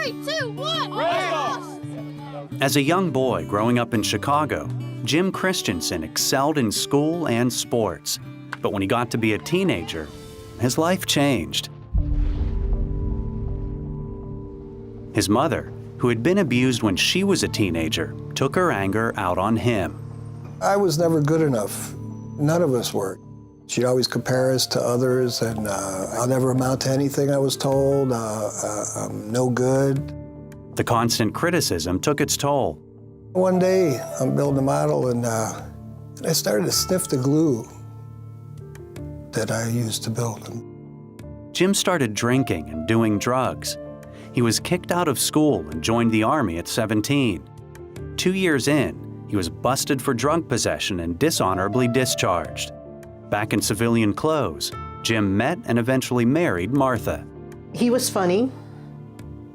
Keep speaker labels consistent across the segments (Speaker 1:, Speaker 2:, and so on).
Speaker 1: 3, 2, 1.
Speaker 2: As a young boy growing up in Chicago, Jim Christensen excelled in school and sports. But when he got to be a teenager, his life changed. His mother, who had been abused when she was a teenager, took her anger out on him.
Speaker 3: I was never good enough. None of us were. She'd always compare us to others, and I'll never amount to anything, I was told. I'm no good.
Speaker 2: The constant criticism took its toll.
Speaker 3: One day, I'm building a model, and I started to sniff the glue that I used to build them.
Speaker 2: Jim started drinking and doing drugs. He was kicked out of school and joined the Army at 17. 2 years in, he was busted for drug possession and dishonorably discharged. Back in civilian clothes, Jim met and eventually married Martha.
Speaker 4: He was funny.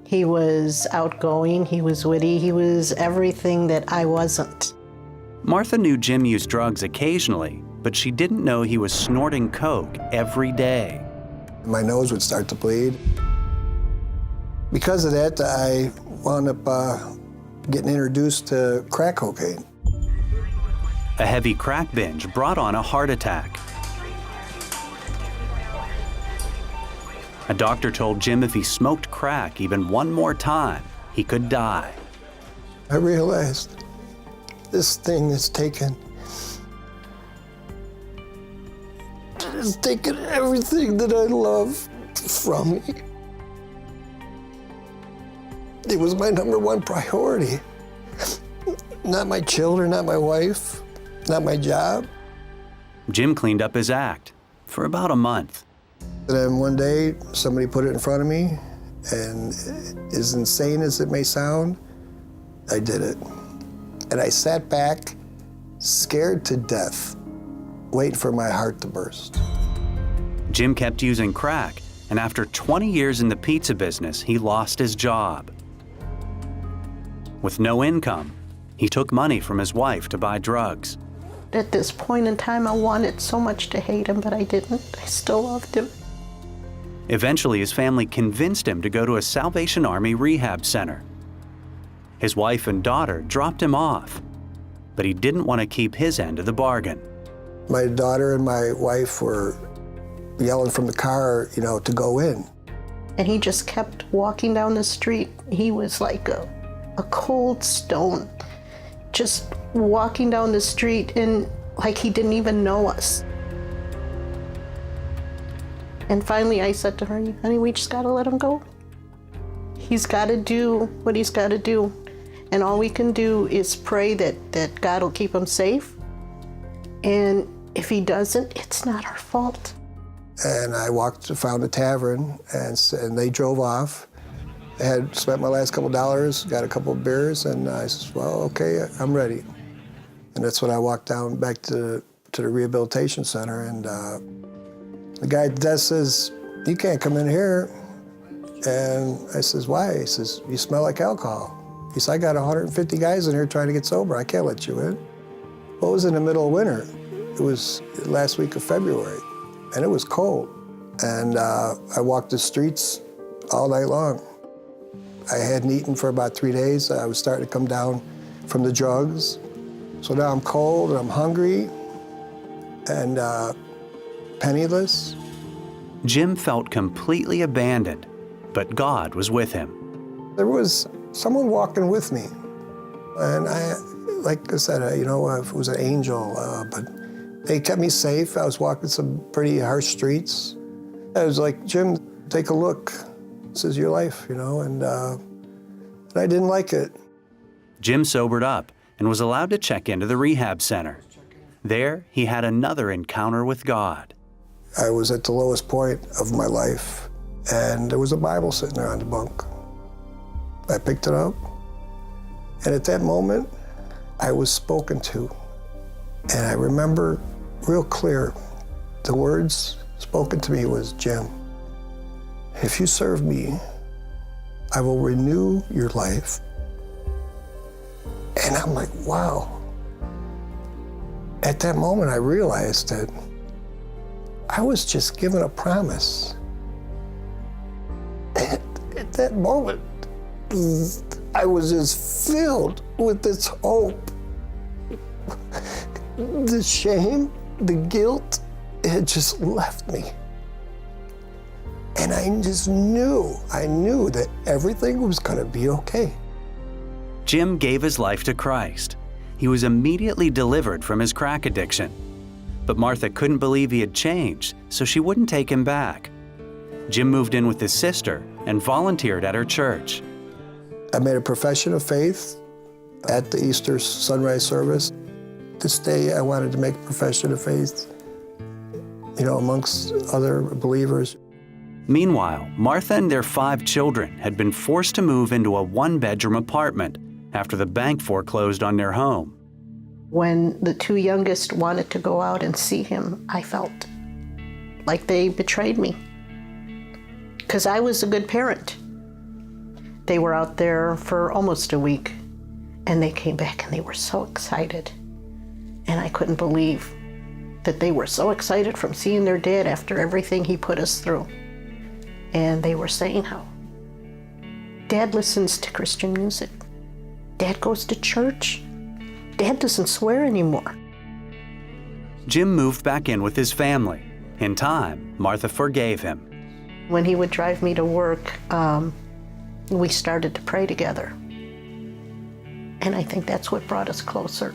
Speaker 4: He was outgoing. He was witty. He was everything that I wasn't.
Speaker 2: Martha knew Jim used drugs occasionally, but she didn't know he was snorting coke every day.
Speaker 3: My nose would start to bleed. Because of that, I wound up getting introduced to crack cocaine.
Speaker 2: A heavy crack binge brought on a heart attack. A doctor told Jim if he smoked crack even one more time, he could die.
Speaker 3: I realized this thing is taken. It's taken everything that I love from me. It was my #1 priority. Not my children, not my wife, not my job.
Speaker 2: Jim cleaned up his act for about a month.
Speaker 3: And then one day, somebody put it in front of me, and as insane as it may sound, I did it. And I sat back, scared to death, waiting for my heart to burst.
Speaker 2: Jim kept using crack, and after 20 years in the pizza business, he lost his job. With no income, he took money from his wife to buy drugs.
Speaker 4: At this point in time, I wanted so much to hate him, but I didn't. I still loved him.
Speaker 2: Eventually, his family convinced him to go to a Salvation Army rehab center. His wife and daughter dropped him off, but he didn't want to keep his end of the bargain.
Speaker 3: My daughter and my wife were yelling from the car, to go in.
Speaker 4: And he just kept walking down the street. He was like a cold stone, just walking down the street and like he didn't even know us. And finally I said to her, honey, we just gotta let him go. He's gotta do what he's gotta do. And all we can do is pray that God will keep him safe. And if he doesn't, it's not our fault.
Speaker 3: And I found a tavern, and they drove off. I had spent my last couple dollars, got a couple of beers, and I said, well, okay, I'm ready. And that's when I walked down back to the rehabilitation center, and the guy at the desk says, you can't come in here. And I says, why? He says, you smell like alcohol. He said, I got 150 guys in here trying to get sober. I can't let you in. Well, it was in the middle of winter. It was last week of February, and it was cold. And I walked the streets all night long. I hadn't eaten for about 3 days. I was starting to come down from the drugs. So now I'm cold and I'm hungry and penniless.
Speaker 2: Jim felt completely abandoned, but God was with him.
Speaker 3: There was someone walking with me. And like I said, it was an angel, but they kept me safe. I was walking some pretty harsh streets. I was like, Jim, take a look. This is your life, and I didn't like it.
Speaker 2: Jim sobered up and was allowed to check into the rehab center. There, he had another encounter with God.
Speaker 3: I was at the lowest point of my life, and there was a Bible sitting there on the bunk. I picked it up, and at that moment, I was spoken to. And I remember real clear, the words spoken to me was, Jim, if you serve me, I will renew your life. And I'm like, wow. At that moment, I realized that I was just given a promise. At that moment, I was just filled with this hope. The shame, the guilt, it had just left me. And I knew that everything was gonna be okay.
Speaker 2: Jim gave his life to Christ. He was immediately delivered from his crack addiction. But Martha couldn't believe he had changed, so she wouldn't take him back. Jim moved in with his sister and volunteered at her church.
Speaker 3: I made a profession of faith at the Easter sunrise service. This day I wanted to make a profession of faith, amongst other believers.
Speaker 2: Meanwhile, Martha and their 5 children had been forced to move into a 1-bedroom apartment after the bank foreclosed on their home.
Speaker 4: When the 2 youngest wanted to go out and see him, I felt like they betrayed me, because I was a good parent. They were out there for almost a week, and they came back and they were so excited. And I couldn't believe that they were so excited from seeing their dad after everything he put us through. And they were saying how Dad listens to Christian music. Dad goes to church. Dad doesn't swear anymore.
Speaker 2: Jim moved back in with his family. In time, Martha forgave him.
Speaker 4: When he would drive me to work, we started to pray together. And I think that's what brought us closer.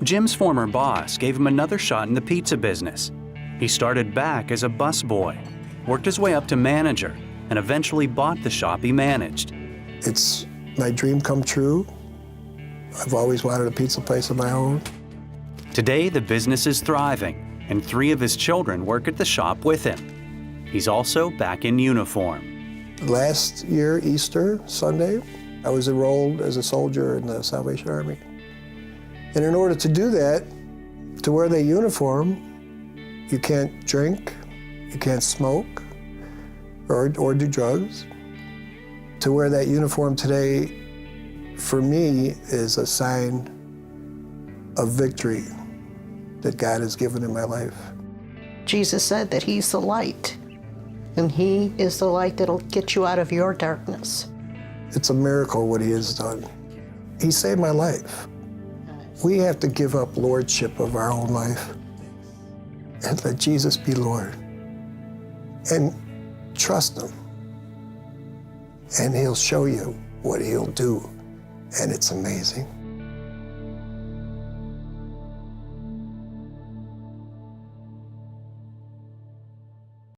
Speaker 2: Jim's former boss gave him another shot in the pizza business. He started back as a busboy, worked his way up to manager, and eventually bought the shop he managed.
Speaker 3: It's my dream come true. I've always wanted a pizza place of my own.
Speaker 2: Today, the business is thriving, and 3 of his children work at the shop with him. He's also back in uniform.
Speaker 3: Last year, Easter Sunday, I was enrolled as a soldier in the Salvation Army. And in order to do that, to wear that uniform, you can't drink, you can't smoke, or do drugs. To wear that uniform today, for me, is a sign of victory that God has given in my life.
Speaker 4: Jesus said that he's the light, and he is the light that'll get you out of your darkness.
Speaker 3: It's a miracle what he has done. He saved my life. We have to give up lordship of our own life and let Jesus be Lord and trust him. And he'll show you what he'll do, and it's amazing.